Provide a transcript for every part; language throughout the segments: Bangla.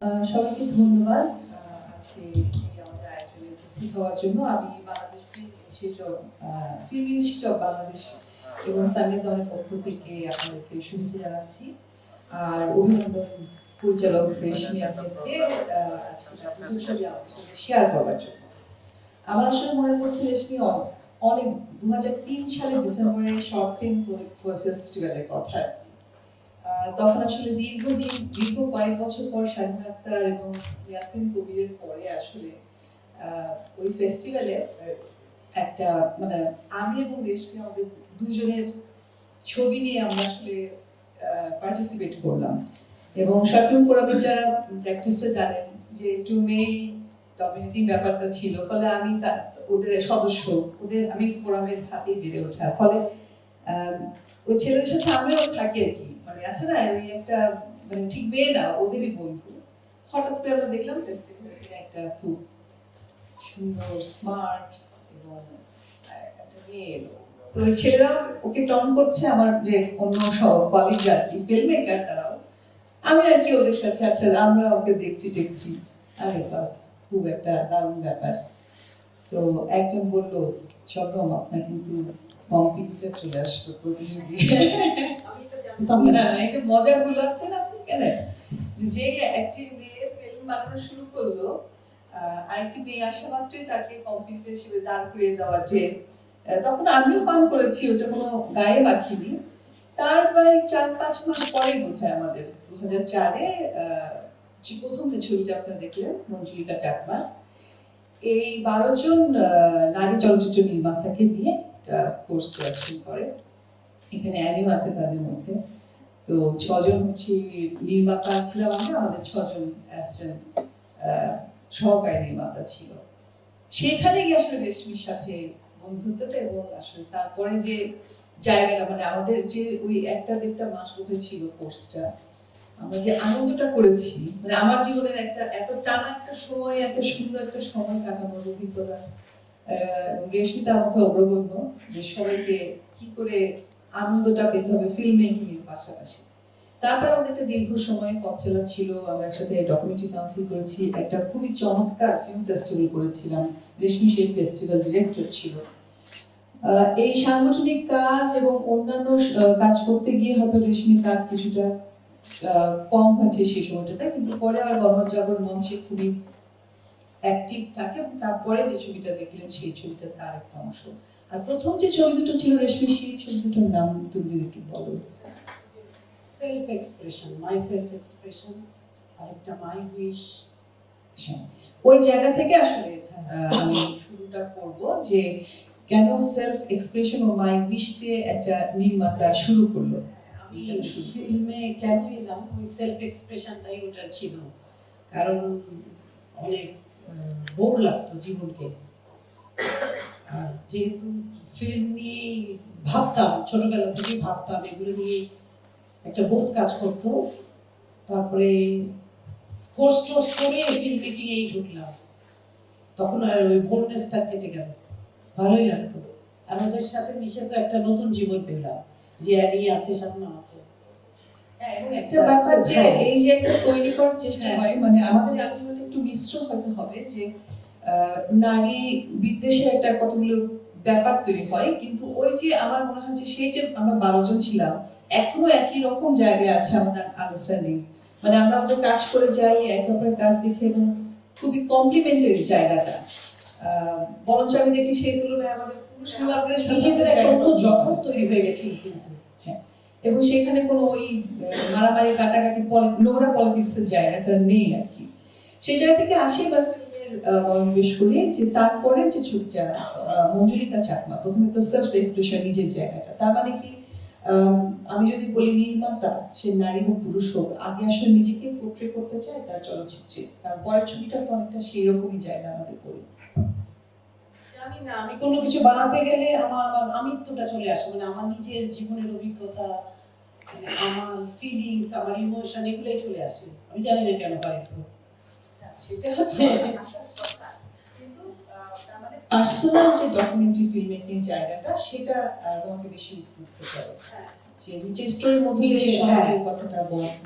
সবাইকে ধন্যবাদ আজকে আমাদের আয়োজনে উপস্থিত হওয়ার জন্য। আমি Bangladesh film institute of Bangladesh এবং সামিয়া জামানের পক্ষ থেকে আপনাদেরকে শুভেচ্ছা জানাচ্ছি আর অভিনন্দন পরিচালক রেশমি আহমেদকে আজকে দুটো ছবি আমাদের সাথে শেয়ার করার জন্য। আমার আসলে মনে পড়ছে রেশমি অনেক 2003 সালের ডিসেম্বরে শর্ট ফিল্ম ফেস্টিভ্যালের কথা। তখন আসলে দীর্ঘ কয়েক বছর পর শাহিন আক্তার এবং ইয়াসমিন কবিরের পরে আসলে ওই ফেস্টিভ্যালে একটা মানে আমি এবং রেশমি আমাদের দুজনের ছবি নিয়ে আমরা আসলে পার্টিসিপেট করলাম এবং শর্ট ফিল্ম ফোরামের যারা প্র্যাকটিসটা জানেন যে একটু মেল ডমিনেটিং ব্যাপারটা ছিল, ফলে আমি ওদের সদস্য আমি ফোরামের হাতেই বেড়ে ওঠা, ফলে ওই ছেলেদের সাথে আমিও থাকি আর কি, মানে আছে না ওই একটা মানে ঠিক মেয়ে না ওদেরই বন্ধু। হঠাৎ করে আমরা দেখলাম একটা খুব সুন্দর স্মার্ট এবং একটা মেয়ে এলো, তো ওই ছেলেরা ওকে টন করছে, আমার যে অন্য সব কলিগ আর কি ফিল্ম মেকার তারাও, আমি আর কি ওদের সাথে আছে, আমরা ওকে দেখছি আরে বাস খুব একটা দারুণ ব্যাপার। তো একজন বললো শবনম আপনার কিন্তু কম্পিটিটর চলে আসতো প্রতিযোগী, এই যে মজাগুলো আছে না কেন, যে একটি মেয়ে ফিল্ম বানানো শুরু করলো আরেকটি মেয়ে আসা মাত্রই তাকে কম্পিটিটর হিসেবে দাঁড় করিয়ে দেওয়ার, যে তখন আমিও ফান করেছি, ওটা কোনো গায়ে রাখিনি। তার প্রায় 4-5 মাস পরে বোধহয় আমাদের 2004-এ প্রথম যে ছবিটা আপনারা দেখলেন মঞ্জুলিকা চাকমা, এই 12 জন নারী চলচ্চিত্র নির্মাতাকে নিয়ে একটা কোর্স প্রদর্শন করে। এখানে অ্যানিও আছে তাদের মধ্যে। তো 6 জন হচ্ছে নির্মাতা ছিলাম আমরা, আমাদের 6 জন অ্যাসিস্ট্যান্ট সহকারী নির্মাতা ছিল। সেখানে গিয়ে আসলে রেশমির সাথে বন্ধুত্বটা এবং আসলে তারপরে যে জায়গাটা মানে আমাদের যে ওই 1-1.5 মাস বোধহয় ছিল কোর্সটা, আমরা যে আনন্দটা করেছি, মানে আমার জীবনের একটা এত টানা একটা সময়, এত সুন্দর একটা সময় কাটানোর অভিজ্ঞতা। রেশমি তার মতো অগ্রগণ্য যে সবাইকে কি করে আনন্দটা পেতে হবে ফিল্ম মেকিং এর পাশাপাশি। তারপরে আমাদের একটা দীর্ঘ সময় পথ চলা ছিল, আমরা একসাথে ডকুমেন্টারি কাউন্সিল করেছি, একটা খুবই চমৎকার ফিল্ম ফেস্টিভ্যাল করেছিলাম, রেশমি সেই ফেস্টিভ্যাল ডিরেক্টর ছিল। এই সাংগঠনিক কাজ এবং অন্যান্য কাজ করতে গিয়ে হয়তো রেশমির কাজ কিছুটা কম হয়েছে সেই সময়টাতে, কিন্তু পরে আবার গণজাগরণ মঞ্চে খুবই অ্যাক্টিভ থাকে এবং তারপরে যে ছবিটা দেখলেন সেই ছবিটা তার একটা অংশ। আর প্রথম যে ছবি দুটো ছিল রেশমি, সেই ছবি দুটোর নাম তুমি একটু বলো। Self expression, my self expression, আরেকটা মাই উইশ। হ্যাঁ, ওই জায়গা থেকে আসলে আমি শুরুটা করব যে কেন সেলফ এক্সপ্রেশন ও মাই উইশ দিয়ে একটা নির্মাতা শুরু করলো। আমি ফিল্মে কেন এলাম, ওই সেলফ এক্সপ্রেশনটাই ওটা ছিল, কারণ অনেক বোর লাগতো জীবনকে। আর যেহেতু ফিল্ম নিয়ে ভাবতাম, ছোটবেলা থেকে ভাবতাম, এগুলো নিয়ে একটা বোধ কাজ করতো। তারপরে কোর্স টোর্স করে ফিল্ম মেকিং এই ঢুকলাম, তখন আর ওই বোরনেসটা কেটে গেল, ভালোই লাগতো। আর ওদের সাথে মিশে তো একটা নতুন জীবন পেলাম, যে অ্যানি আছে সামনে আছে। এবং একটা ব্যাপার যে এই যে একটা তৈরি করার চেষ্টা হয়, মানে আমাদের আলোচনাটা একটু মিশ্র হতে হবে, যে নারী বিদ্বেষের একটা কতগুলো ব্যাপার তৈরি হয়, কিন্তু ওই যে আমার মনে হয় যে সেই যে আমরা 12 জন ছিলাম এখনো একই রকম জায়গায় আছে আমাদের আন্ডারস্ট্যান্ডিং, মানে আমরা আমাদের কাজ করে যাই, একে অপরের কাজ দেখে এবং খুবই কমপ্লিমেন্টারি জায়গাটা। বরঞ্চ আমি দেখি সেই তুলনায় আমাদের নিজেদের একটা অন্য জগৎ তৈরি হয়ে গেছে কিন্তু। এবং সেখানে কোনো ওই মারামারি কাটাকাটি নোংরা পলিটিক্সের জায়গাটা নেই আর কি। সেই জায়গা থেকে আসি এবার ফিল্মের মনোনিবেশ করি, যে তারপরে যে ছবিটা মঞ্জুলিকা চাকমা, প্রথমে তো সেলফ এক্সপ্রেশন নিজের জায়গাটা, তার মানে কি আমি যদি বলি নির্মাতা সে নারী হোক পুরুষ হোক, আগে আসলে নিজেকে পোট্রে করতে চায় তার চলচ্চিত্রে, তার পরের ছবিটা তো অনেকটা সেই রকমই জায়গা আমাদের করি। জানি না, আমি কোনো কিছু বানাতে গেলে আমার আমিত্বটা চলে আসে, মানে আমার নিজের জীবনের অভিজ্ঞতা, মানে আমার ফিলিংস, আমার ইমোশন, এগুলোই চলে আসে। আমি জানি না কেন হয়, সেটা হচ্ছে পার্সোনাল যে ডকুমেন্টারি ফিল্ম মেকিং জায়গাটা, সেটা তোমাকে বেশি উদ্বুদ্ধ করে। যে নিজের স্টোরির মধ্যে দিয়ে নিজে, সমাজের কথাটা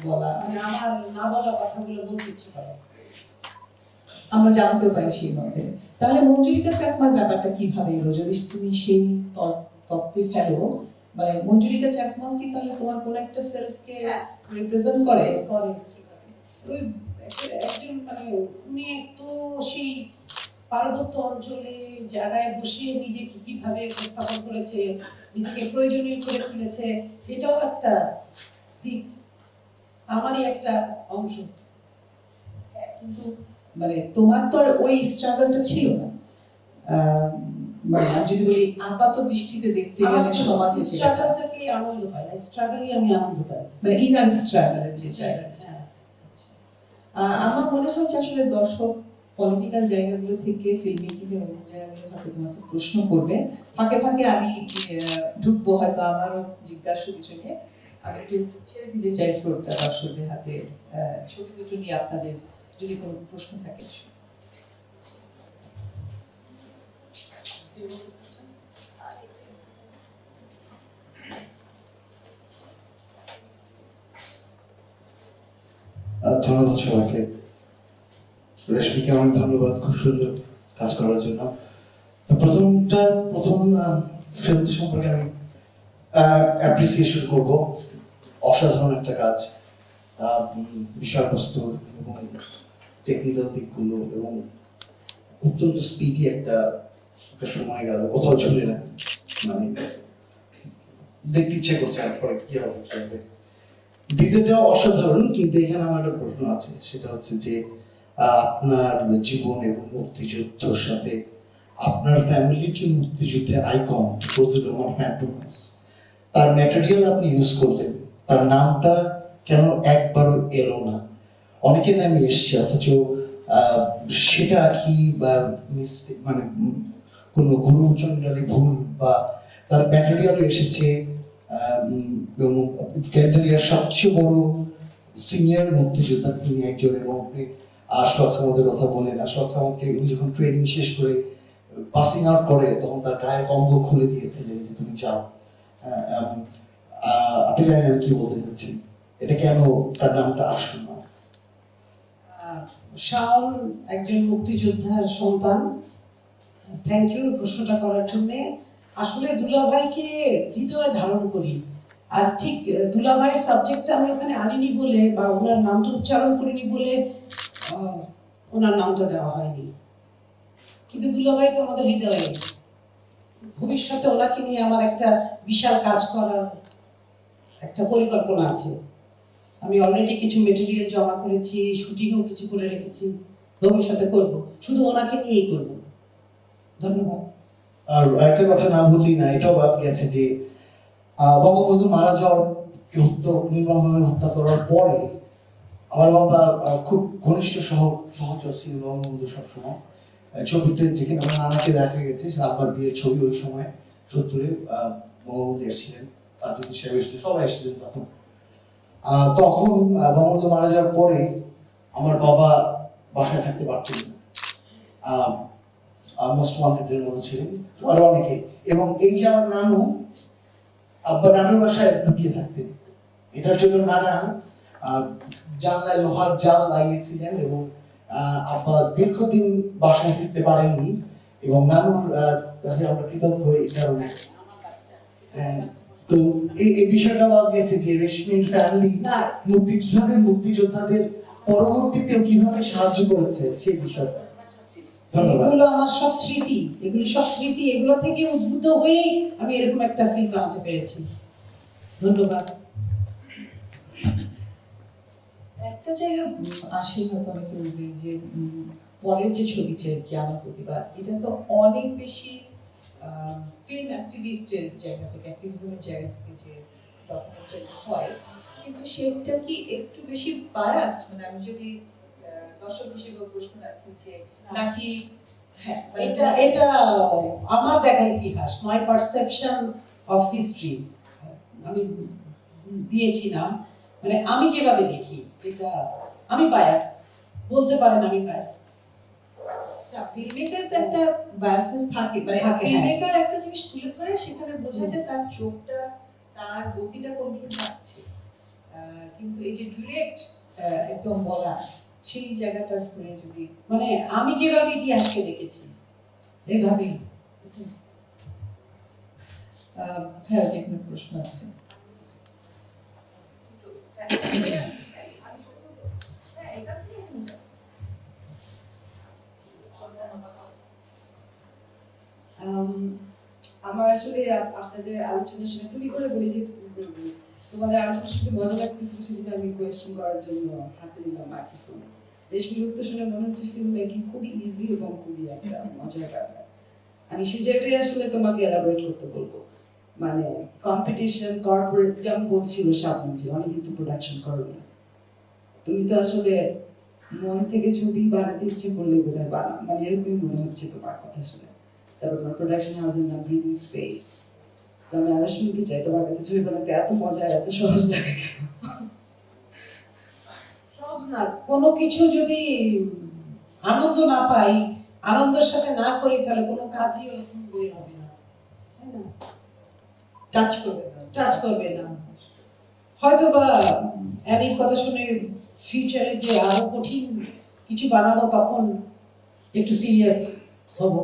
বলা মানে আমার না বলা কথাগুলো বলতে ইচ্ছে করে। আমরা জানতেও পারি সেই মধ্যে। তাহলে মঞ্জুরিকা চাকমার ব্যাপারটা কিভাবে এলো, যদি তুমি সেই তত্ত্বে ফেলো, মানে মঞ্জুরিকা চাকমাও কি তাহলে তোমার কোনো একটা সেলফকে রিপ্রেজেন্ট করে? ওই একজন মানে উনি তো সেই পার্বত্য অঞ্চলে জায়গায় বসে নিজেকে কিভাবে উপস্থাপন করেছে, নিজেকে প্রয়োজনীয় করে তুলেছে, এটাও একটা দিক, আমারই একটা অংশ। কিন্তু মানে তোমার তো আর ওই স্ট্রাগলটা ছিল না। মানে আমি যদি বলি আপাত দৃষ্টিতে দেখতে গেলে সমাজে স্ট্রাগল থেকে আনন্দ পাই না, স্ট্রাগলই আমি আনন্দ পাই, মানে ইনার স্ট্রাগলের যে জায়গা। হ্যাঁ। আমার মনে হয় যে আসলে দর্শক পলিটিক্যাল জায়গাগুলো থেকে ফিল্ম মেকিং এর অন্য জায়গাগুলো হয়তো তোমাকে প্রশ্ন করবে, ফাঁকে ফাঁকে আমি ঢুকবো, হয়তো আমারও জিজ্ঞাসা কিছুকে আমি একটু ছেড়ে দিতে চাই ফ্লোরটা দর্শকদের হাতে, ছবি দুটো নিয়ে আপনাদের যদি কোনো প্রশ্ন থাকে। ধন্যবাদ সবাইকে। রেশমিকে অনেক ধন্যবাদ খুব সুন্দর কাজ করার জন্য। প্রথম ফিল্ম সম্পর্কে আমি অ্যাপ্রিসিয়েশন করব, অসাধারণ একটা কাজ, বিষয়বস্তু এবং টেকনিক্যাল দিকগুলো এবং অত্যন্ত স্পিডি একটা সময় গেল, কোথাও ঝুলে না, মানে দেখতে ইচ্ছে করছে আর পরে কি হবে কি হবে। দ্বিতীয়টা অসাধারণ, কিন্তু এখানে আমার একটা প্রশ্ন আছে, সেটা হচ্ছে যে আপনার জীবন এবং মুক্তিযুদ্ধের সাথে আপনার ফ্যামিলির যে মুক্তিযুদ্ধের আইকন ফজলুর রহমান ফ্যান্টমাস, তার ম্যাটেরিয়াল আপনি ইউজ করলেন, তার নামটা কেন একবারও এলো না? অনেকের নামে এসছে, অথচ সেটা কি বা মানে কোনো গুরুচন্দ্রালী ভুল, বা তার ম্যাটেরিয়ালও এসেছে ক্যান্টারিয়ার সবচেয়ে বড় সিনিয়র মুক্তিযোদ্ধা তিনি একজন, এবং আপনি আশফাক সামাদের কথা বলেন, আশফাক সামাদকে উনি যখন ট্রেনিং শেষ করে পাসিং আউট করে তখন তার গায়ের কম্বল খুলে দিয়েছিলেন যে তুমি যাও। আপনি জানেন আমি কি বলতে চাচ্ছি, এটা কেন তার নামটা আসলো না? শাওন একজন মুক্তিযোদ্ধার সন্তান, থ্যাংক ইউ প্রশ্নটা করার জন্য। আসলে দুলাভাইকে হৃদয়ে ধারণ করি, আর ঠিক দুলাভাইয়ের সাবজেক্টটা আমি ওখানে আনিনি বলে বা ওনার নামটা উচ্চারণ করিনি বলে ওনার নামটা দেওয়া হয়নি, কিন্তু দুলাভাই তো আমাদের হৃদয়ে। ভবিষ্যতে ওনাকে নিয়ে আমার একটা বিশাল কাজ করার একটা পরিকল্পনা আছে, আমি অলরেডি কিছু মেটেরিয়াল জমা করেছি, শুটিংও কিছু করে রেখেছি, ভবিষ্যতে করব, শুধু ওনাকে নিয়েই করব। ধন্যবাদ। আর একটা কথা না বললেই না, এটাও বাদ গেছে যে বঙ্গবন্ধু মারা যাওয়ার নির্মমভাবে হত্যা করার পরে আমার বাবা খুব ঘনিষ্ঠ সহচর ছিলেন বঙ্গবন্ধু সবসময়। ছবিতে যেখানে আমার নানাকে দেখা গেছে, সে আব্বার বিয়ের ছবি, ওই সময় 70-এ বঙ্গবন্ধু এসেছিলেন, তাজুদ্দিন সাহেব এসেছিলেন, সবাই এসেছিলেন তখন। তখন বঙ্গবন্ধু মারা যাওয়ার পরে আমার বাবা বাসায় থাকতে পারতেন না, মোস্ট ওয়ান্টেডের মধ্যে ছিলেন আরো অনেকে, এবং এই যে আমার নানু, আব্বা নানুর বাসায় লুকিয়ে থাকতেন। এটার জন্য নানা জানলায় লোহার জাল লাগিয়েছিলেন, এবং আব্বা দীর্ঘদিন বাসায় ফিরতে পারেননি, এবং নানুর কাছে আমরা কৃতজ্ঞ এই কারণে। তো এই বিষয়টা বাদ গেছে যে রেশমির ফ্যামিলি কিভাবে মুক্তিযোদ্ধাদের পরবর্তীতেও কিভাবে সাহায্য করেছে সেই বিষয়টা। এগুলো আমার সব স্মৃতি, এগুলো থেকে উদ্বুদ্ধ হয়েই আমি এরকম একটা ফিল্ম বানাতে পেরেছি। ধন্যবাদ। একটা জায়গা আসে হয়তো অনেকে বলবেন যে পরের যে ছবিটা কি আমার প্রতিভা, এটা তো অনেক বেশি ফিল্ম অ্যাক্টিভিস্টের জায়গা থেকে, অ্যাক্টিভিজমের জায়গা থেকে যে ডকুমেন্টারি হয়, কিন্তু সেটা কি একটু বেশি বায়াস? মানে আমি যদি দর্শক হিসেবে প্রশ্ন রাখি যে নাকি এটা আমার দেখা ইতিহাস, মাই পারসেপশন অফ হিস্ট্রি আমি দিয়েছিলাম, মানে আমি যেভাবে দেখি, এটা আমি বায়াস বলতে পারেন, আমি বায়াস। ফিল্মমেকার তো একটা বায়াসনেস থাকে, মানে ফিল্মমেকার একটা জিনিস তুলে ধরে, সেখানে বোঝা যায় তার চোখটা তার গতিটা কন্টিনিউ থাকছে, কিন্তু এই যে ডিরেক্ট একদম বলা সেই জায়গাটা ধরে যদি মানে আমি যেভাবে ইতিহাসকে দেখেছি এভাবেই। হ্যাঁ, যে কোনো প্রশ্ন আছে? আমার আসলে আপনাদের আলোচনার সময় তুমি করে বলি যে তোমাদের আলোচনার সময় মজা লাগতেছিল, সেজন্য আমি কোয়েশ্চেন করার জন্য হাতে নিলাম মাইক্রোফোন। রেশমির উত্তর শুনে মনে হচ্ছে ফিল্ম মেকিং খুবই ইজি এবং খুবই একটা মজার ব্যাপার। আমি সেই জায়গায় আসলে তোমাকে এলাবোরেট করতে বলবো, মানে কম্পিটিশন কর্পোরেট যেমন বলছিল শাবনুজি, অনেক কিন্তু প্রোডাকশন করো না, তুমি তো আসলে মন থেকে ছবি বানাতে ইচ্ছে করলে বোধহয় বানাও, মানে এরকমই মনে হচ্ছে তোমার কথা শুনে। তারপর তোমার প্রোডাকশন হাউসের নাম ব্রিদিং স্পেস। তো আমি আরো শুনতে চাই তোমার কাছে ছবি বানাতে এত মজা আর এত সহজ লাগে কেন? সহজ না, কোনো কিছু যদি আনন্দ না পাই, আনন্দের সাথে না করি, তাহলে কোনো কাজই ওরকম বই হবে না, তাই না? টাচ করবে না। টাচ করবে না। হয়তো বা অ্যানির কথা শুনে ফিউচারে যে আরো কঠিন কিছু বানাবো তখন একটু সিরিয়াস হব,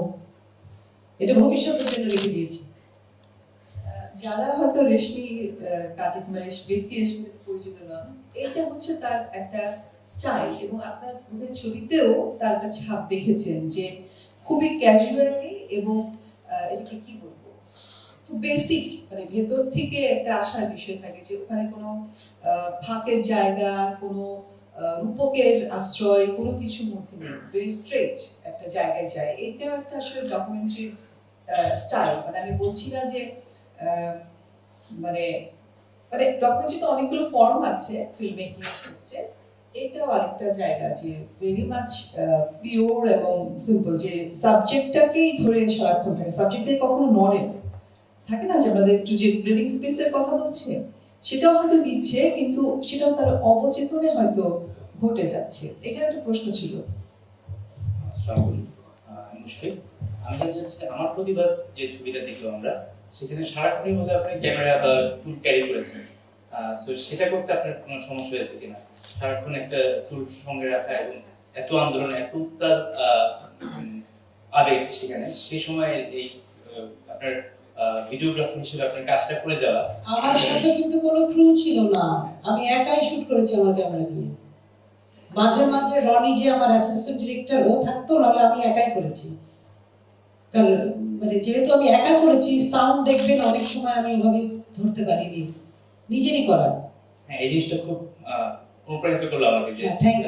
এটা ভবিষ্যতের জন্য রেখে দিয়েছি। যারা হয়তো রেশমি কাজে মানে ব্যক্তি রেশমির সাথে পরিচিত নন, এটা হচ্ছে তার একটা স্টাইল, এবং আপনার ওদের ছবিতেও তার একটা ছাপ দেখেছেন যে খুবই ক্যাজুয়ালি এবং এটাকে কি বলবো, খুব বেসিক, মানে ভেতর থেকে একটা আসার বিষয় থাকে যে ওখানে কোনো ফাঁকের জায়গা, কোনো রূপকের আশ্রয়, কোনো কিছুর মধ্যে নেই, ভেরি স্ট্রেট একটা জায়গায় যায়। এটা একটা আসলে ডকুমেন্টারি স্টাইল। মানে আমি বলছি না যে মানে মানে ডকুমেন্টারি তো অনেকগুলো ফর্ম আছে ফিল্ম মেকিং ক্ষেত্রে, এটাও আরেকটা জায়গা যে ভেরি মাচ পিওর এবং সিম্পল, যে সাবজেক্টটাকেই ধরে সারাক্ষণ থাকে, সাবজেক্টে কখনো নড়ে না। থাকে না যে আমাদের একটু যে ব্রিদিং স্পেসের কথা বলছে, সেটাও হয়তো দিচ্ছে, কিন্তু সেটাও তার অবচেতনে হয়তো ঘটে যাচ্ছে। এখানে একটা প্রশ্ন ছিল। মুশফিক, আমি জানতে চাচ্ছি আমার প্রতিবাদ যে ছবিটা দেখলাম আমরা, সেখানে সারাক্ষণই মধ্যে আপনি ক্যামেরা বা টুল ক্যারি করেছেন, তো সেটা করতে আপনার কোনো সমস্যা হয়েছে কিনা? সারাক্ষণ একটা টুল সঙ্গে রাখা এবং এত আন্দোলন, এত উত্তাল আবেগ সেখানে, সেই সময় এই আপনার ভিডিওগ্রাফার হিসেবে আপনার কাজটা করে যাওয়া। আমার সাথে কিন্তু কোনো ক্রু ছিল না, আমি একাই শুট করেছি আমার ক্যামেরা নিয়ে। মাঝে মাঝে রনি যে আমার অ্যাসিস্ট্যান্ট ডিরেক্টর, ও থাকতো, নাহলে আমি একাই করেছি। কারণ মানে যেহেতু আমি একা করেছি, সাউন্ড দেখবেন অনেক সময় আমি ওইভাবে ধরতে পারিনি, নিজেরই করা। হ্যাঁ, এই জিনিসটা খুব অনুপ্রাণিত করলো আমাকে যে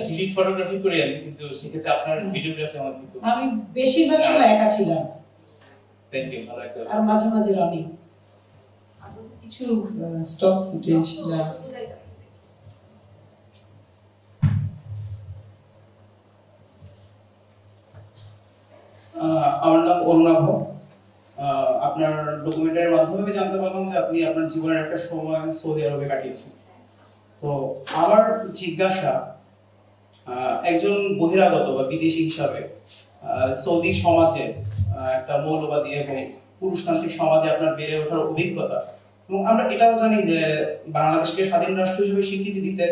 স্ট্রিট ফটোগ্রাফি করি আমি, কিন্তু সেক্ষেত্রে আপনার ভিডিওগ্রাফি আমার কিন্তু আমি বেশিরভাগ সময় একা ছিলাম, থ্যাংক ইউ, ভালো একটা। আর মাঝে মাঝে রনি। কিছু স্টক ফুটেজ না আমার নাম অরুণাভ। আপনার ডকুমেন্টারির মাধ্যমে আমি জানতে পারলাম যে আপনি আপনার জীবনের একটা সময় সৌদি আরবে কাটিয়েছেন। তো আমার জিজ্ঞাসা, একজন বহিরাগত বা বিদেশি হিসাবে সৌদি সমাজে একটা মৌলবাদী এবং পুরুষতান্ত্রিক সমাজে আপনার বেড়ে ওঠার অভিজ্ঞতা, এবং আমরা এটাও জানি যে বাংলাদেশকে স্বাধীন রাষ্ট্র হিসেবে স্বীকৃতি দিতে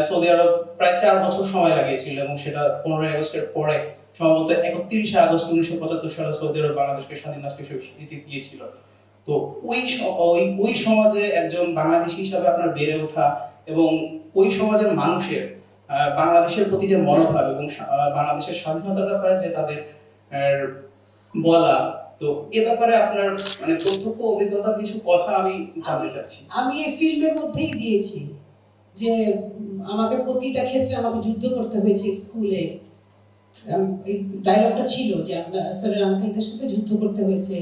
সৌদি আরব প্রায় 4 বছর সময় লাগিয়েছিল, এবং সেটা 15ই আগস্টের পরে সম্ভবত 31শে আগস্ট 1975 সালে সৌদি আরব বাংলাদেশকে স্বাধীন রাষ্ট্র হিসেবে স্বীকৃতি দিয়েছিল। তো ওই সমাজে একজন বাংলাদেশী হিসাবে আপনার বেড়ে ওঠা এবং ওই সমাজের মানুষের বাংলাদেশের প্রতি যে মনোভাব এবং বাংলাদেশের স্বাধীনতার ব্যাপারে যে তাদের বলা, তো এ ব্যাপারে আপনার মানে প্রত্যক্ষ অভিজ্ঞতার কিছু কথা আমি জানতে চাচ্ছি। আমি এই ফিল্মের মধ্যেই দিয়েছি যে আমাকে প্রতিটা ক্ষেত্রে আমাকে যুদ্ধ করতে হয়েছে স্কুলে। এই ডায়লগটা ছিল যে আমরা স্যারের আঙ্কেলদের সাথে যুদ্ধ করতে হয়েছে,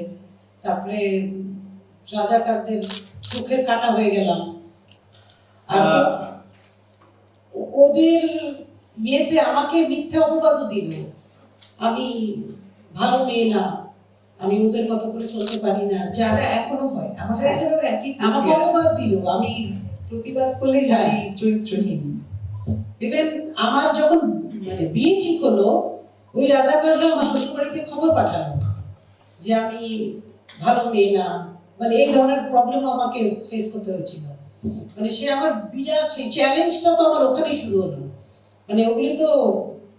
তারপরে রাজাকারদের চোখের কাটা হয়ে গেলাম, আর ওদের ইয়েতে আমাকে মিথ্যা অপবাদও দিল, আমি ভালো মেয়ে না, আমি ওদের মতো করে চলতে পারি না, যারা এখনো হয় আমাদের এখানেও একই, আমাকে অপবাদ দিল, আমি প্রতিবাদ করলে হ্যাঁ চরিত্রহীন। ইভেন আমার যখন মানে বিয়ে ঠিক হলো, ওই রাজাকাররা আমার শ্বশুর বাড়িতে খবর পাঠালো যে আমি ভালো মেয়ে না, মানে এই ধরনের প্রবলেম আমাকে ফেস করতে হয়েছিল। মানে সে আমার বিরাট সেই চ্যালেঞ্জটা তো আমার ওখানেই শুরু হলো। মানে ওগুলি তো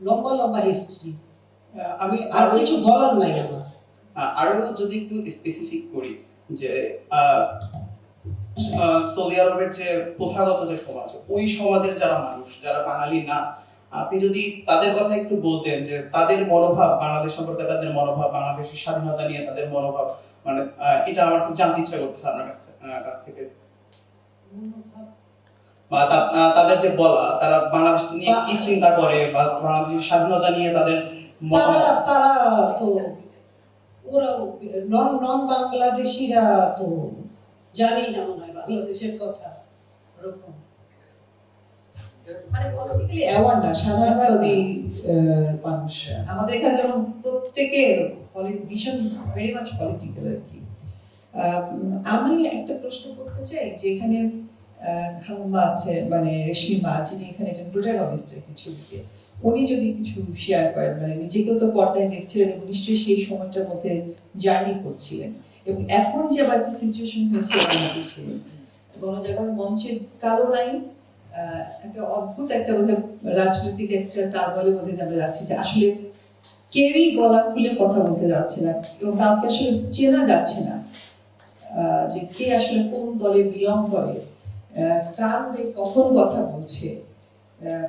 লম্বা লম্বা হিস্ট্রি, আমি আর কিছু বলার নাই আমার। আরো যদি একটু স্পেসিফিক করি যে সৌদি আরবের যে প্রথাগত যে সমাজ, ওই সমাজের যারা মানুষ যারা বাঙালি না, আপনি যদি তাদের কথা একটু বলতেন যে তাদের মনোভাব বাংলাদেশ সম্পর্কে, তাদের মনোভাব বাংলাদেশের স্বাধীনতা নিয়ে তাদের মনোভাব, মানে এটা আমার খুব জানতে ইচ্ছা করতেছে আপনার কাছ থেকে। বা তাদের যে বলা, তারা বাংলাদেশ নিয়ে কি চিন্তা করে বা বাংলাদেশের স্বাধীনতা নিয়ে তাদের মতামত। তারা তো ওরা নন বাংলাদেশিরা তো জানেই না মনে হয় বাংলাদেশের কথা ওরকম। মানে পলিটিক্যালি অ্যাওয়ার না সাধারণ সৌদি মানুষ। আমাদের এখানে যেমন প্রত্যেকের ভীষণ ভেরি মাচ পলিটিক্যাল আর কি। আমি একটা প্রশ্ন করতে চাই, যেখানে খালাম্মা আছে, মানে রেশমি মা, যিনি এখানে একজন প্রোটাগনিস্ট আর কি ছবিতে, উনি যদি কিছু শেয়ার করেন, মানে নিজেকেও তো পর্দায় দেখছিলেন এবং নিশ্চয়ই সেই সময়টার মধ্যে জার্নি করছিলেন, এবং এখন যে আবার একটা সিচুয়েশন হয়েছে বাংলাদেশে গণজাগরণ মঞ্চের কালো লাইন, একটা অদ্ভুত একটা বোধহয় রাজনৈতিক একটা টার্মলের মধ্যে আমরা যাচ্ছি, যে আসলে কেউই গলা খুলে কথা বলতে যাচ্ছে না এবং কাউকে আসলে চেনা যাচ্ছে না, যে কে আসলে কোন দলে বিলং করে, কার হয়ে কখন কথা বলছে।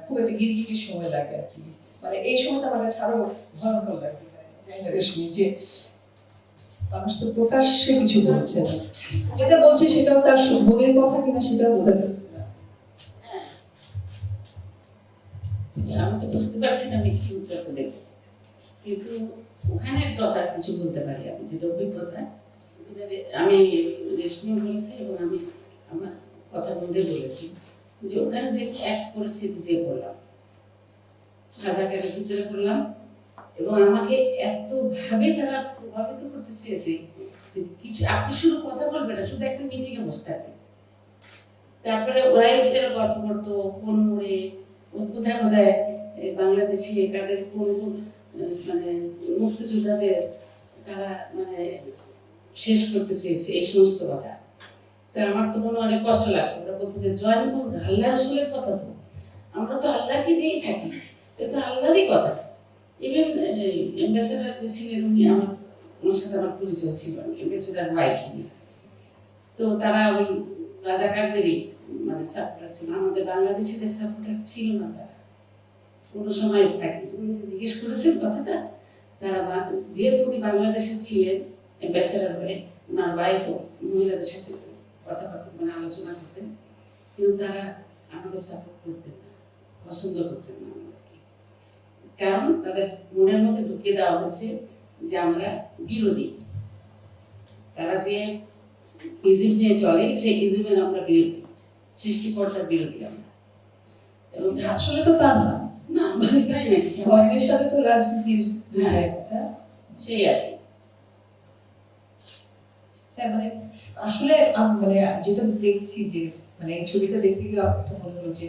খুব একটা গিরগিটির সময় লাগে আর কি। মানে এই সময়টা আমার কাছে আরো ভয়ঙ্কর লাগে রেশমি, যে মানুষ তো প্রকাশ্যে কিছু বলছে না, যেটা বলছে সেটাও তার মনের কথা কিনা সেটাও বোঝা যাচ্ছে না। আমি তো বুঝতে পারছি না আমি কি উত্তর দেব, কিন্তু ওখানে কথা কিছু বলতে পারি আমি, যেটা অভিজ্ঞতা। আমি রেশমিও বলেছি এবং আমি আমার কথা বলে বলেছি যে ওখানে যে এক পরিস্থিতি যে বললাম, রাজাকারের ভিতরে বললাম, এবং আমাকে এতভাবে তারা প্রভাবিত করতে চেয়েছে কিছু, আপনি শুধু কথা বলবেন না, শুধু একটা মিটিংয়ে বসে থাকবেন। তারপরে ওরাই যারা গল্প করতো কোন মোড়ে কোথায় কোথায় বাংলাদেশি কাদের কোন কোন মানে মুক্তিযোদ্ধাদের তারা মানে শেষ করতে চেয়েছে, এই সমস্ত কথা। তা আমার তো মনে অনেক কষ্ট লাগতো। ওরা বলতো যে জয়েন করুন, আল্লাহ রসুলের কথা তো, আমরা তো আল্লাহকে দিয়েই থাকি, এটা আল্লাহরই কথা। ইভেন অ্যাম্বাসেডার যে ছিলেন উনি আমার সাথে আমার পরিচয় ছিল, অ্যাম্বাসেডার ওয়াইফ ছিলেন। তো তারা ওই রাজাকারদেরই মানে সাপোর্টার ছিল, আমাদের বাংলাদেশিদের সাপোর্টার ছিল না। তারা কোনো সময় থাকে, উনি জিজ্ঞেস করেছেন কথাটা, তারা যেহেতু উনি বাংলাদেশে ছিলেন অ্যাম্বাসেডার হয়ে, ওনার ওয়াইফও মহিলাদের সাথে কথাবার্তা মানে আলোচনা করতেন, কিন্তু তারা আমাদের সাপোর্ট করতেন না, পছন্দ করতেন না আমাদেরকে। কারণ তাদের মনের মধ্যে ঢুকিয়ে দেওয়া হয়েছে যে আমরা বিরোধী, তারা যে ইজিম নিয়ে চলে সেই ইজিমের আমরা বিরোধী, সৃষ্টিকর্তার বিরোধী আমরা। এবং আসলে তো তা না, না তাই নাকি, ধর্মের সাথে তো রাজনীতির একটা সেই আর কি। হ্যাঁ, মানে আসলে মানে যেটা দেখছি যে মানে এই ছবিটা দেখতে গিয়ে একটা মনে হলো যে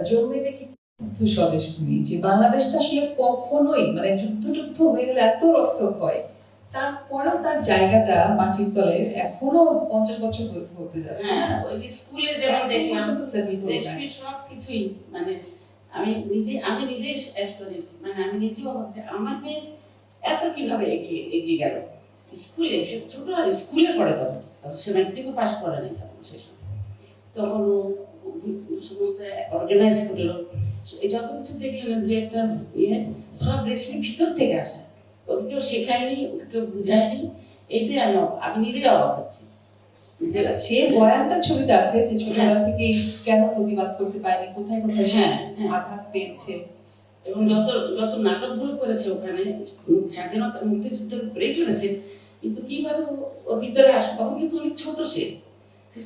জন্মে দেখি স্বদেশ ভূমি, যে বাংলাদেশটা আসলে কখনোই মানে যুদ্ধ হয়ে গেলে এত রক্ত হয়, তারপরেও তার জায়গাটা মাটির তলে এখনো 50 বছর হতে যাচ্ছে। হ্যাঁ, ওই স্কুলে যেমন দেখলাম রেশমির সব কিছুই মানে আমি নিজেই মানে আমি নিজেও হচ্ছে আমার মেয়ে এত কিভাবে এগিয়ে গেল স্কুলে, সে ছোট আর স্কুলে পড়ে, তখন সে ম্যাট্রিকও পাস করে নাই তখন সে সময়। তখন ও সমস্ত অর্গানাইজ করলো, এই যত কিছু দেখলেন দু একটা ইয়ে সব রেশমির ভিতর থেকে আসা, ওকে কেউ শেখায়নি, ওকে কেউ বুঝায়নি, এইটাই আমি নিজেই অবাক হচ্ছি। সে বয়ানটা ছবিটা আছে যে ছোটবেলা থেকে কেন প্রতিবাদ করতে পারেনি, কোথায় কোথায় হ্যাঁ, আঘাত পেয়েছে, এবং যত নাটকগুলো করেছে ওখানে স্বাধীনতা মুক্তিযুদ্ধের উপরেই করেছে, কিন্তু কিভাবে ওর ভিতরে আসে, তখন কিন্তু অনেক ছোট, সে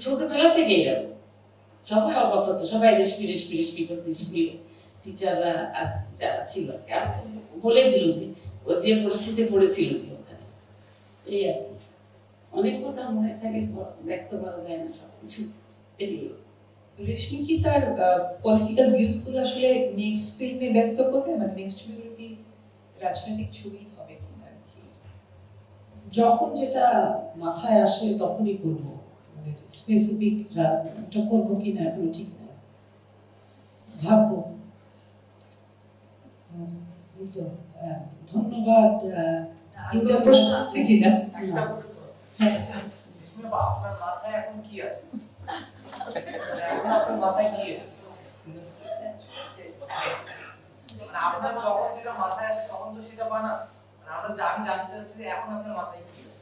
ছোটবেলা থেকেই গেল। সবাই অবাক হতো, সবাই রেসপি করতে, স্কুলে টিচাররা আর যারা ছিল বলে দিল যে ও যে পরিস্থিতিতে পড়েছিল যে ওখানে। এই আর কি, অনেক কথা মনে থাকে, ব্যক্ত করা যায় না সবকিছু। রেশমি কি তার পলিটিক্যাল ভিউজ গুলো আসলে নেক্সট ফিল্মে ব্যক্ত করবে, মানে নেক্সট ছবিগুলো কি রাজনৈতিক ছবি হবে কিনা আর কি? যখন যেটা মাথায় আসে তখনই করবো, মানে স্পেসিফিক এটা করবো কিনা এখনো ঠিক না, ভাববো। এই তো, ধন্যবাদ। আরো প্রশ্ন আছে কিনা? একটা প্রশ্ন। হ্যাঁ, আপনার মাথায় এখন কি আছে? এখন আপনার মাথায় কি আছে? মানে আপনার যখন যেটা মাথায় আসে তখন তো সেটা বানান। মানে আমি জানতে চাচ্ছি যে এখন আপনার মাথায় কি আছে?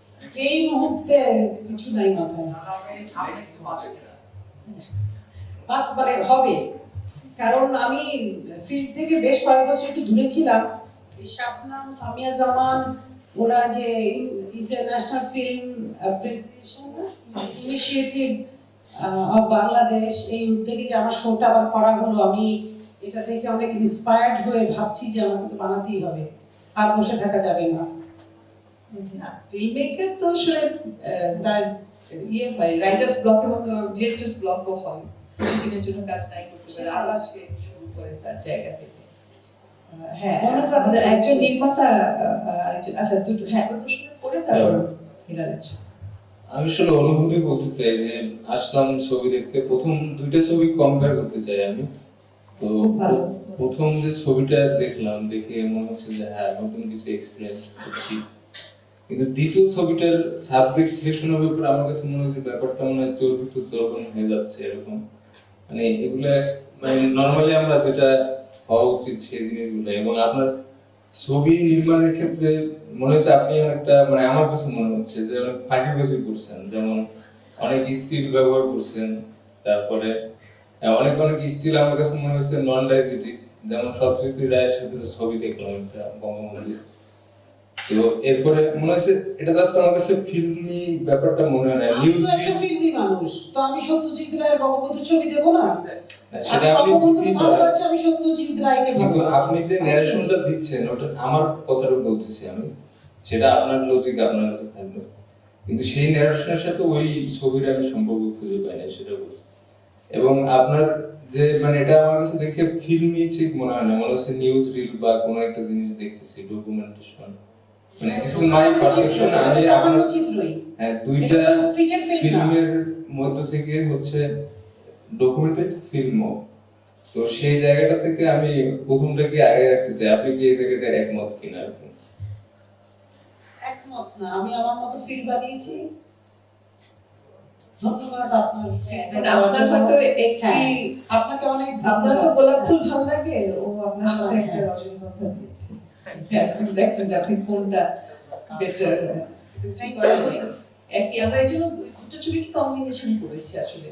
এই মুহূর্তে কিছু নাই মাথায়। আমি সামনে কিছু পাচ্ছি না। মানে হবে, কারণ আমি ফিল্ড থেকে বেশ কয়েক বছর একটু দূরে ছিলাম। এই শাবনাম, সামিয়া জামান, ওরা যে international film appreciation initiative of Bangladesh, এই উদ্যোগে যে আমার শোটা আবার করা হলো, আমি এটা থেকে অনেক ইন্সপায়ার্ড হয়ে ভাবছি যে আমাকে তো বানাতেই হবে, আর বসে থাকা যাবে না। ফিল্ম মেকার তো আসলে তার ইয়ে হয়, রাইটার্স ব্লকের মতো ডিরেক্টর্স ব্লকও হয়, দিনের জন্য কাজ নাই করতে পারে, আবার সে শুরু করে তার জায়গা থেকে। হ্যাঁ, আমাদের একজন নির্মাতা, আরেকজন, আচ্ছা দুটো, হ্যাঁ ওই প্রশ্নটা করে তারপর হিলালের। আমি আসলে অনুভূতি বলতে চাই যে আসলাম ছবি দেখতে, প্রথম দুইটা ছবি কম্পেয়ার করতে চাই আমি। তো খুব ভালো। প্রথম যে ছবিটা দেখলাম, দেখে মনে হচ্ছে যে হ্যাঁ নতুন কিছু এক্সপিরিয়েন্স করছি, কিন্তু দ্বিতীয় ছবিটার সাবজেক্ট সিলেকশনের ব্যাপারে আমার কাছে মনে হচ্ছে ব্যাপারটা মনে হয় চর্বিত চর্বণ হয়ে যাচ্ছে এরকম। মানে এগুলা মানে নর্মালি আমরা যেটা হওয়া উচিত সেই জিনিসগুলো, এবং আপনার ছবি নির্মাণের ক্ষেত্রে মনে হচ্ছে আপনি অনেকটা, মানে আমার কাছে মনে হচ্ছে যে অনেক ফাঁকিবাজি করছেন, যেমন অনেক স্টিল ব্যবহার করছেন, তারপরে অনেক স্টিল আমার কাছে মনে হচ্ছে নন ডাইজেটিক, যেমন সত্যজিৎ রায়ের সাথে ছবি দেখলাম একটা বঙ্গবন্ধু, তো এরপরে মনে হচ্ছে এটা জাস্ট আমার কাছে ফিল্মি ব্যাপারটা মনে হয় না, আমি নিউজ তো একটা ফিল্মি মানুষ, তো আমি সত্যজিৎ রায়ের বঙ্গবন্ধু ছবি দেবো না? সেটা আমি আপনি বঙ্গবন্ধুকে দিতেই পারেন। ভালোবাসি, আমি সত্যজিৎ রায়কে কিন্তু ভালোবাসি। আপনি যে ন্যারেশনটা দিচ্ছেন ওটা আমার কথাটা বলতেছি আমি, সেটা আপনার লজিক আপনার কাছে থাকবে, কিন্তু সেই ন্যারেশনের সাথে ওই ছবির আমি সম্পর্ক খুঁজে পাই না, সেটা বলছি। এবং আপনার যে মানে এটা আমার কাছে দেখে ফিল্মি ঠিক মনে হয় না, মনে হচ্ছে নিউজ রিল বা কোনো একটা জিনিস দেখতেছি, ডকুমেন্টেশন, মানে কিছু নাই পারসেপশন। আমি আপনার হ্যাঁ দুইটা ফিল্মের মধ্য থেকে হচ্ছে ডকুমেন্টেড ফিল্মও, তো সেই জায়গাটা থেকে আমি প্রথমটাকে আগে রাখতে চাই। আপনি কি এই জায়গাটা একমত কিনা? একমত না, আমি আমার মতো ফিল্ম বানিয়েছি। ধন্যবাদ আপনার আপনার হয়তো একটি, আপনাকে অনেক আপনার তো ধন্যবাদ। গোলাপ ফুল ভালো লাগে, ও আপনার সাথে একটা রজনীগন্ধা দিয়েছে, এখন দেখবেন যে আপনি কোনটা বেটার। একই আমরা এই জন্য দুটো ছবি কি কম্বিনেশন করেছি আসলে,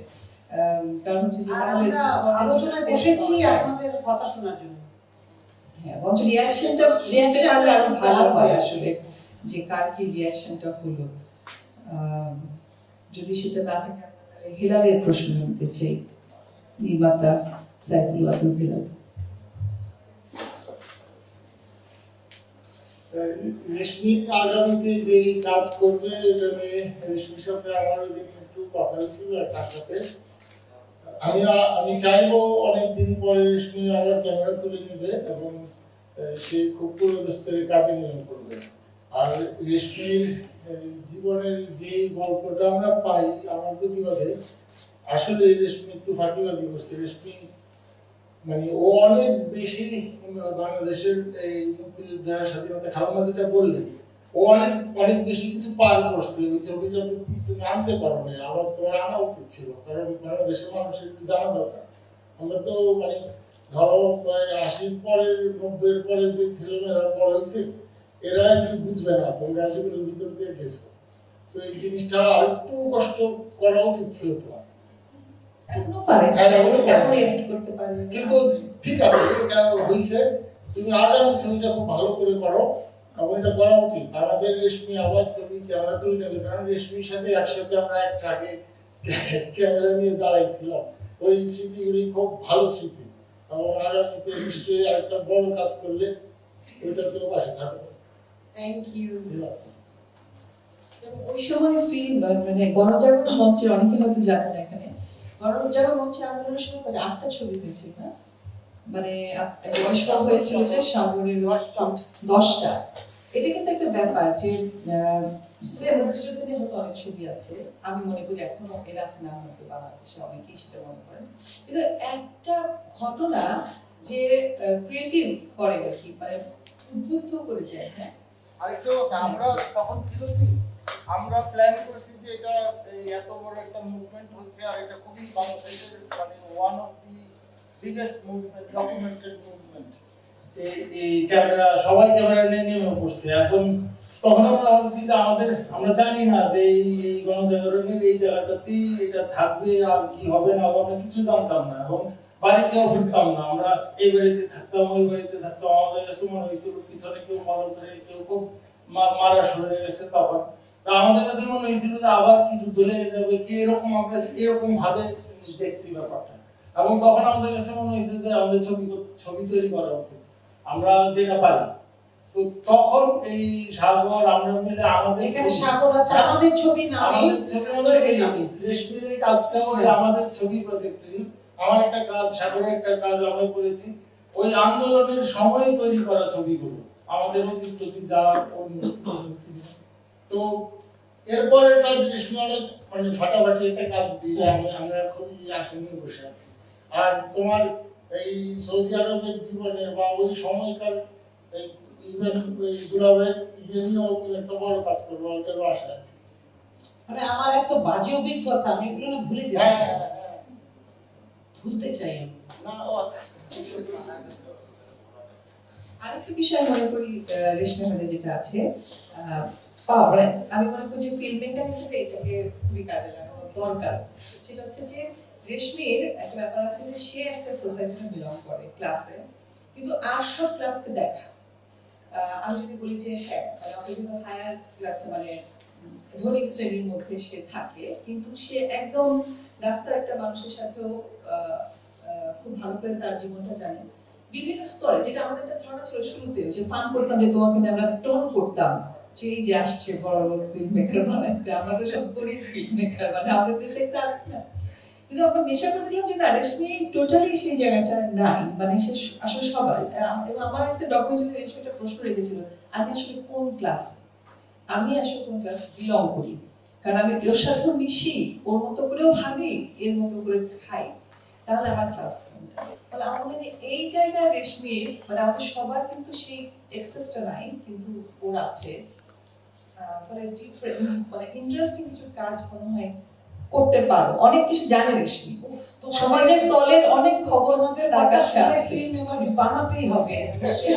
কারণ হচ্ছে যে আর তাহলে আমরা আলোচনায় বসেছি আপনাদের কথা শোনার জন্য। হ্যাঁ, বরঞ্চ রিয়াকশনটা তাহলে আরো ভালো হয় আসলে, যে কার কি রিয়াকশনটা হলো। যদি সেটা না থাকে তাহলে হিলালের প্রশ্ন নিতে চাই, নির্মাতা সাইফুল আহমেদ হিলাল। রেশমি আগামীতে যে কাজ করবে এটা নিয়ে রেশমির সাথে আমার ওই দিন একটু কথা হয়েছিল তার সাথে। আমি চাইবো অনেকদিন পরে রেশমি আমার ক্যামেরা তুলে নেবে এবং সে খুব পুরোদস্তের কাজে নিয়োগ করবে। আর রেশমির জীবনের যে গল্পটা আমরা পাই আমার প্রতিবাদে, আসলে রেশমি একটু ফাঁকিবাজি করছে। রেশমি মানে ও অনেক বেশি বাংলাদেশের এই মুক্তিযুদ্ধ স্বাধীনতা খালাম্মা যেটা বললেন, ও অনেক অনেক বেশি কিছু পার করছে। ওই ছবিটা তুমি আনতে পারো না, আবার তোমার আনা উচিত ছিল, কারণ বাংলাদেশের মানুষের একটু জানা দরকার। আমরা তো মানে ধরো 80 পরের 90 পরে যে ছেলেমেয়েরা বড় হয়েছে এরা একটু বুঝবে না, তোমরা যেগুলোর ভিতর দিয়ে গেছো, তো এই জিনিসটা আর একটু কষ্ট করা উচিত ছিল তোমার। এখনো পারেন, হ্যাঁ, এখন এডিট করতে পারেন, কিন্তু ঠিক আছে, এটা হয়েছে। তুমি আগামী ছবিটা খুব ভালো করে করো এবং এটা করা উচিত। আমাদের রেশমি আবার ছবি ক্যামেরা তুলে নেবে, কারণ রেশমির সাথে একসাথে আমরা এক ট্রাকে ক্যামেরা নিয়ে দাঁড়াইছিলাম। ওই স্মৃতিগুলি খুব ভালো স্মৃতি, এবং আগামীতে নিশ্চয়ই একটা বড় কাজ করলে ওইটাতেও পাশে থাকবে। Thank you. ওই সময় ফিল্ম মানে গণজাগরণ মঞ্চের, অনেকে হয়তো জানেন এখানে গণজাগরণ মঞ্চের আন্দোলনের সময় 8টা ছবি হয়েছিল না, মানে হয়েছিল যে সাগরের 10টা, এটা কিন্তু একটা ব্যাপার যে মুক্তিযুদ্ধ নিয়ে হয়তো অনেক ছবি আছে, আমি মনে করি এখনো এরাফ না হয়তো বাংলাদেশে অনেকেই সেটা মনে করেন, কিন্তু একটা ঘটনা যে ক্রিয়েটিভ করে আর কি, মানে উদ্বুদ্ধ করে যায়। হ্যাঁ, আরেকটা কথা, আমরা তখন ছিল কি, আমরা প্ল্যান করছি যে এটা এত বড় একটা মুভমেন্ট হচ্ছে, আর এটা খুবই বাংলাদেশের মানে one of the biggest movement, documented movement. এই ক্যামেরা, সবাই ক্যামেরা নিয়ে নেমে পড়ছে। এখন তখন আমরা ভাবছি যে আমরা জানি না যে এই গণজাগরণের এই জায়গাটাতেই এটা থাকবে, আর কি হবে না হবে, আমরা কিছু জানতাম না, এবং বাড়িতেও ফিরতাম না। আমরা এই বাড়িতে থাকতাম, ওই বাড়িতে থাকতাম, আমাদের কাছে মনে হয়েছিল পিছনে কেউ মারা করে, কেউ খুব মারা শুরু হয়ে গেছে। তখন তা আমাদের কাছে মনে হয়েছিল যে আবার কিছু লেগে যাবে, কি এরকম আমরা এরকম ভাবে দেখছি ব্যাপারটা। এবং তখন আমাদের কাছে মনে হয়েছে যে আমাদের ছবি তৈরি করা উচিত, আমরা যেটা পারি। তো তখন এই সাগর আমরা মিলে আমাদের এখানে সাগর আছে, আমাদের ছবি নামে, আমাদের ছবি হলো এই রেশমির এই কাজটা ওই আমাদের ছবি প্রজেক্টেরই। আমার একটা কাজ, সাগরের একটা কাজ আমরা করেছি ওই আন্দোলনের সময় তৈরি করা ছবিগুলো, আমাদের অতীত প্রতি যা অন্য। তো এরপরের কাজ রেশমি অনেক মানে ফাটাফাটি একটা কাজ দিলে আমরা খুবই আশা নিয়ে বসে আছি। আর তোমার এই সৌদি আরবের জীবনের বা ওই সময়কার ইভেন ওই গুলাবের ইয়ে নিয়েও তুমি একটা বড় কাজ করবো, ওটারও আশা আছে। মানে আমার এত বাজে অভিজ্ঞতা, আমি এগুলো না ভুলে হ্যাঁ, যাচ্ছি, হ্যাঁ, হ্যাঁ। ভুলতে চাই আমি। না, আরেকটা বিষয় মনে করি রেশমি মধ্যে যেটা আছে, মানে আমি মনে করি যে ফিল্ম মেকার হিসেবে এটাকে খুবই কাজে লাগানো দরকার। সেটা হচ্ছে যে রেশমির একটা ব্যাপার আছে যে সে একটা সোসাইটিতে বিলং করে ক্লাসে, কিন্তু আর সব ক্লাসকে দেখা। আমি যদি বলি যে হ্যাঁ, মানে অপেক্ষিত হায়ার ক্লাসে মানে ধনিক শ্রেণীর মধ্যে সে থাকে, কিন্তু সে একদম রাস্তার একটা মানুষের সাথেও খুব ভালো করে তার জীবনটা জানে বিভিন্ন স্তরে। যেটা আমাদের একটা ধারণা ছিল শুরুতে, যে ফান করতাম, যে তোমাকে নিয়ে আমরা টোন করতাম, যে এই যে আসছে বড় লোক ফিল্ম মেকার বানাইতে, আমরা তো সব গরিব ফিল্ম মেকার, মানে আমাদের দেশে একটা আছে না। কিন্তু আমরা নেশা করে দিলাম যে না, রেশমি টোটালি সেই জায়গাটা নাই, মানে সে আসলে সবাই। এবং আমার একটা ডকুমেন্টারি রেশমি একটা প্রশ্ন রেখেছিল, আমি আসলে কোন ক্লাস, আমি আসলে কোন ক্লাস বিলং করি, কারণ আমি ওর সাথেও মিশি, ওর মতো করেও ভাবি, এর মতো করে খাই, তাহলে আমার ক্লাস কোনটা। মানে আমার মনে হয় এই জায়গায় রেশমির, মানে আমাদের সবার কিন্তু সেই এক্সেসটা নাই, কিন্তু ওর আছে। মানে ডিফারেন্ট, মানে ইন্টারেস্টিং কিছু কাজ মনে হয় করতে পারো, অনেক কিছু জানে রেশমি, সমাজের দলের অনেক খবর আমাদের তার কাছে আছে, ফিল্ম এবার বানাতেই হবে,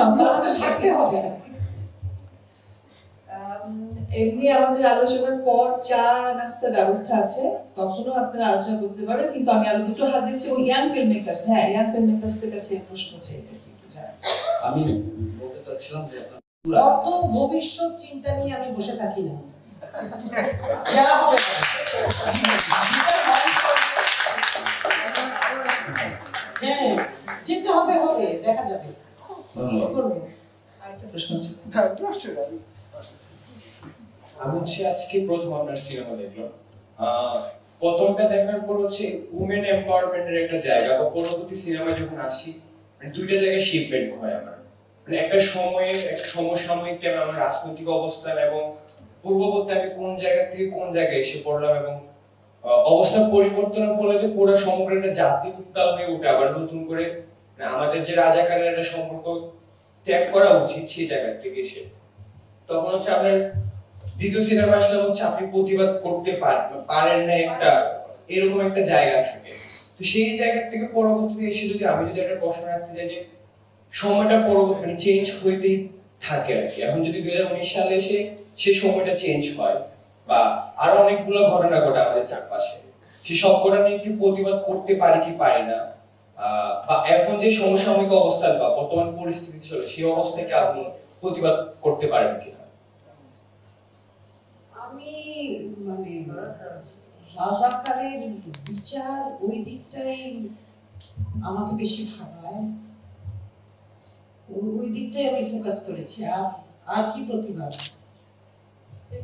আমরা থাকতে হবে। এমনি আমাদের আলোচনার পর চা নাস্তার ব্যবস্থা আছে, তখনও আপনারা আলোচনা করতে পারেন, কিন্তু আমি আরো দুটো হাত দিচ্ছি ওই ইয়াং ফিল্ম মেকার্স। হ্যাঁ, ইয়াং ফিল্ম মেকার্সদের কাছে প্রশ্ন চাইতে। আমি বলতে চাচ্ছিলাম যে অত ভবিষ্যৎ চিন্তা নিয়ে আমি বসে থাকি না, যা হবে হ্যাঁ, যেটা হবে হবে, দেখা যাবে। আরেকটা প্রশ্ন ছিল। আমি আজকে প্রথম আপনার সিনেমা দেখলাম। প্রথমটা দেখার পর উমেন এম্পাওয়ারমেন্টের একটা জায়গা, বা পরবর্তী সিনেমায় যখন আসি মানে দুইটা জায়গায় শিপমেন্ট হয় আমার, মানে একটা সময়ের একটা সমসাময়িক টাইমে আমার রাজনৈতিক অবস্থান এবং পূর্ববর্তী আমি কোন জায়গা থেকে কোন জায়গায় এসে পড়লাম, এবং অবস্থা পরিবর্তনের ফলে যে পুরো সমগ্র একটা জাতি উত্তাল হয়ে উঠে আবার নতুন করে আমাদের যে রাজাকারের একটা সম্পর্ক ত্যাগ করা উচিত সেই জায়গা থেকে এসে তখন আপনার দ্বিতীয় সিনেমা আসলে আপনি প্রতিবাদ করতে পারেন না, একটা এরকম একটা জায়গা থাকে। তো সেই জায়গা থেকে পরবর্তীতে এসে যদি আমি একটা প্রশ্ন রাখতে চাই যে সময়টা পরবর্তী চেঞ্জ হইতেই থাকে আর কি। এখন যদি 2019 সালে এসে সেই সময়টা চেঞ্জ হয় বা আরো অনেকগুলো ঘটনা ঘটে আমাদের চারপাশে, সেই সব ঘটনা নিয়ে কি প্রতিবাদ করতে পারি কি পারি না, বা এখন যে সমসাময়িক অবস্থা বা বর্তমান পরিস্থিতি চলে সেই অবস্থাকে আপনি প্রতিবাদ করতে পারেন কিনা? আমি মানে রাজাকারের বিচার ওই দিকটাই আমাকে বেশি ভাবায়, ওই দিকটাই আমি ফোকাস করেছি। আর কি প্রতিবাদ,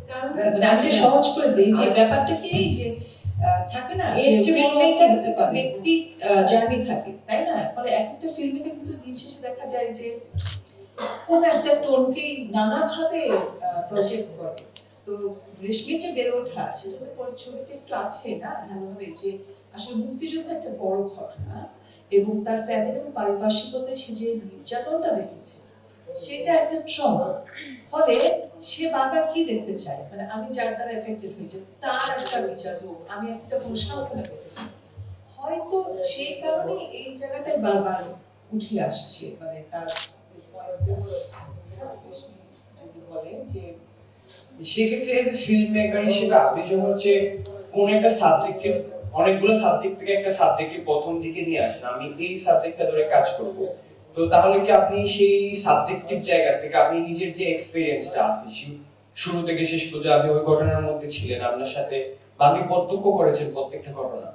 কারণ মানে আমি যে সহজ করে দিই যে ব্যাপারটা কি, এই যে থাকে না যে ফিল্মমেকার ব্যক্তি জার্নি থাকে, তাই না? ফলে একটা ফিল্মমেকার কিন্তু দিন শেষে দেখা যায় যে কোন একটা টোনকেই নানাভাবে প্রজেক্ট করে। তো রেশমির যে বেড়ে ওঠা সেটা তো পরে ছবিতে একটু আছে না নানাভাবে, যে আসলে মুক্তিযুদ্ধ একটা বড় ঘটনা এবং তার ফ্যামিলি এবং পারিপার্শ্বিকতায় সে যে নির্যাতনটা দেখেছে সেটা একটা ট্রমা। ফলে সে বারবার কি দেখতে চায়, মানে আমি যার দ্বারা এফেক্টেড হয়েছে তার একটা বিচার হোক, আমি একটা কোনো সান্ত্বনা পেতে চাই। হয়তো সেই কারণে এই জায়গাটায় বারবার উঠে আসছে, মানে তার যদি বলে যে সেক্ষেত্রে এজ এ ফিল্ম মেকার হিসেবে আপনি যখন হচ্ছে কোন একটা সাবজেক্টকে, অনেকগুলো সাবজেক্ট থেকে একটা সাবজেক্টকে প্রথম দিকে নিয়ে আসেন, আমি এই সাবজেক্টটা ধরে কাজ করব, তো তাহলে কি আপনি সেই সাবজেক্টিভ জায়গা থেকে আপনি নিজের যে এক্সপেরিয়েন্সটা আছে শুরু থেকে শেষ পর্যন্ত আপনি ওই ঘটনার মধ্যে ছিলেন, আপনার সাথে বা আপনি প্রত্যক্ষ করেছেন প্রত্যেকটা ঘটনা,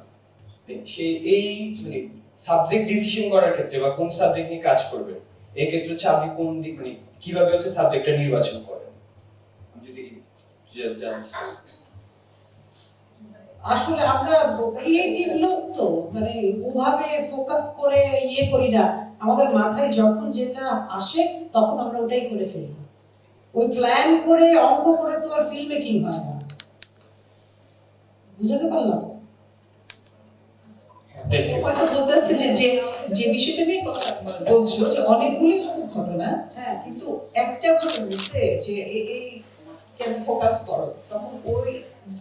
সেই এই মানে সাবজেক্ট ডিসিশন করার ক্ষেত্রে বা কোন সাবজেক্ট নিয়ে কাজ করবেন এই ক্ষেত্রে হচ্ছে আপনি কোন দিক মানে কিভাবে হচ্ছে সাবজেক্টটা নির্বাচন করেন যদি আসলে আমরা ক্রিয়েটিভ লোক তো, মানে ওভাবে ফোকাস করে ইয়ে করি না, আমাদের মাথায় যখন যেটা আসে তখন আমরা ওটাই করে ফেলি। ওই প্ল্যান করে অঙ্ক করে তো আর ফিল্ম মেকিং হয় না, বুঝাতে পারলাম? কথা বলতে হচ্ছে যে যে যে বিষয়টা নিয়ে কথা বলছো যে অনেকগুলি ঘটনা, হ্যাঁ, কিন্তু একটা ঘটনা বলতে যে এই কেন ফোকাস করো, তখন ওই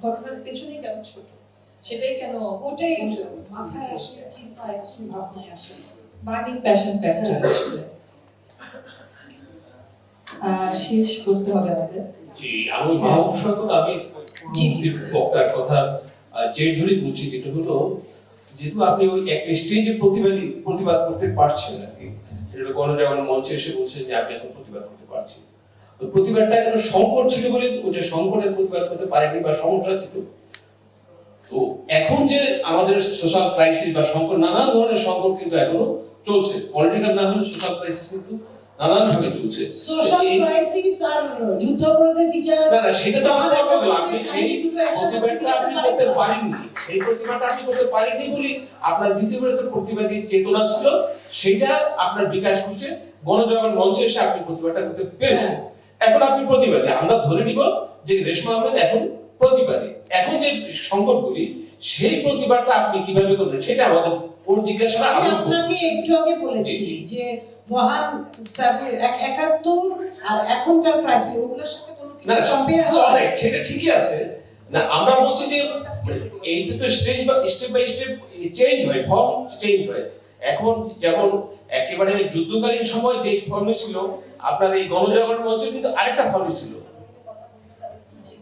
ঘটনার পেছনে কেন ছোট, সেটাই কেন ওটাই মাথায় আসে, চিন্তায় আসে, ভাবনায় আসে, বার্নিং প্যাশন ফ্যাক্টর আসলে। শেষ করতে হবে আমাদের। জি, আমি মাহবুব আমি বক্তার কথা জের ধরে বলছি, যেটা হলো যেহেতু আপনি ওই একটা স্টেজে প্রতিবাদ করতে পারছেন আর কি, সেটা গণজাগরণ মঞ্চে এসে বলছেন যে আমি এখন প্রতিবাদ করতে পারছি, তো প্রতিবাদটা এখন সংকট ছিল বলে ওটা সংকটের প্রতিবাদ করতে পারেনি বা সমস্যা ছিল। তো এখন যে আমাদের সোশ্যাল ক্রাইসিস বা সংকট, নানা ধরনের সংকট কিন্তু এখনো চলছে, পলিটিক্যাল না হলে সোশ্যাল ক্রাইসিস কিন্তু নানান ভাবে চলছে। সোশ্যাল ক্রাইসিস আর যুদ্ধাপরাধের বিচার, না না সেটা তো আমরা করব, আপনি সেই প্রতিবাদটা আপনি করতে পারেননি, সেই প্রতিবাদটা আপনি করতে পারেননি বলে আপনার ভিতরে যে প্রতিবাদী চেতনা ছিল সেটা আপনার বিকাশ ঘটে গণজাগরণ মঞ্চে এসে আপনি প্রতিবাদটা করতে পেরেছেন। এখন আপনি প্রতিবাদী, আমরা ধরে নিব যে রেশমা আহমেদ এখন প্রতিবাদী। এখন যে সংকটগুলি সেই প্রতিবাদটা আপনি কিভাবে করবেন সেটা আমাদের ওর জিজ্ঞাসা। আমি আপনাকে একটু আগে বলেছি যে মহান ৭১ আর এখনকার ক্রাইসিস ওগুলোর সাথে কোনো কিছু কম্পেয়ার হয় না, সেটা ঠিকই আছে না, আমরা বলছি যে এইটা তো স্টেপ বাই স্টেপ চেঞ্জ হয়, ফর্ম চেঞ্জ হয়। এখন যেমন একেবারে যুদ্ধকালীন সময় যে ফর্মে ছিল, আপনার এই গণজাগরণ মঞ্চে কিন্তু আরেকটা ফর্মে ছিল।